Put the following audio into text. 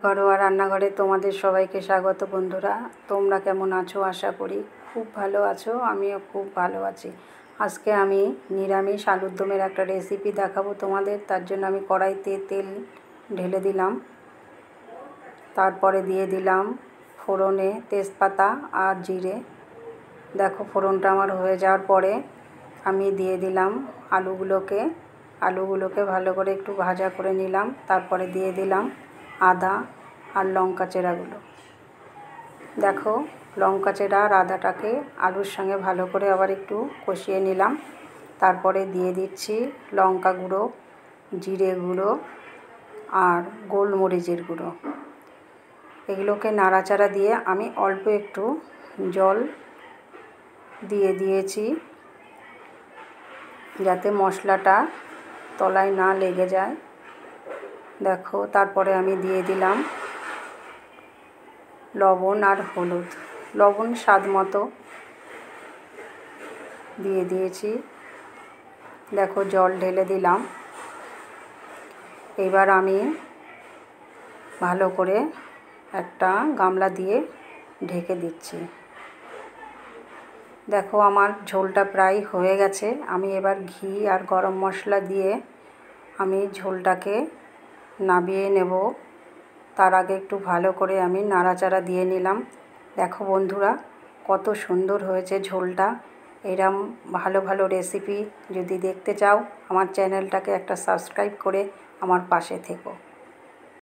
ঘরোয়া রান্নাঘরে তোমাদের সবাইকে স্বাগত। বন্ধুরা, তোমরা কেমন আছো? আশা করি খুব ভালো আছো। আমিও খুব ভালো আছি। আজকে আমি নিরামিষ আলুর দমের একটা রেসিপি দেখাবো তোমাদের। তার জন্য আমি কড়াইতে তেল ঢেলে দিলাম, তারপরে দিয়ে দিলাম ফোড়নে তেজপাতা আর জিরে। দেখো, ফোড়নটা আমার হয়ে যাওয়ার পরে আমি দিয়ে দিলাম আলুগুলোকে ভালো করে একটু ভাজা করে নিলাম। তারপরে দিয়ে দিলাম আদা আর লঙ্কা চেরাগুলো। দেখো, লঙ্কা চেরা আর আদাটাকে আলুর সঙ্গে ভালো করে আবার একটু কষিয়ে নিলাম। তারপরে দিয়ে দিচ্ছি লঙ্কা গুঁড়ো, জিরে গুঁড়ো আর গোলমরিচের গুঁড়ো। এগুলোকে নাড়াচাড়া দিয়ে আমি অল্প একটু জল দিয়ে দিয়েছি, যাতে মশলাটা তলায় না লেগে যায়। দেখো, তারপরে আমি দিয়ে দিলাম লবণ আর হলুদ। লবণ স্বাদ মতো দিয়ে দিয়েছি। দেখো, জল ঢেলে দিলাম। এবার আমি ভালো করে একটা গামলা দিয়ে ঢেকে দিচ্ছি। দেখো, আমার ঝোলটা প্রায় হয়ে গেছে। আমি এবার ঘি আর গরম মশলা দিয়ে আমি ঝোলটাকে নামিয়ে নেব। তার আগে একটু ভালো করে আমি নাড়াচাড়া দিয়ে নিলাম। দেখো বন্ধুরা, কত সুন্দর হয়েছে ঝোলটা। এরম ভালো ভালো রেসিপি যদি দেখতে চাও, আমার চ্যানেলটাকে একটা সাবস্ক্রাইব করে আমার পাশে থেকো।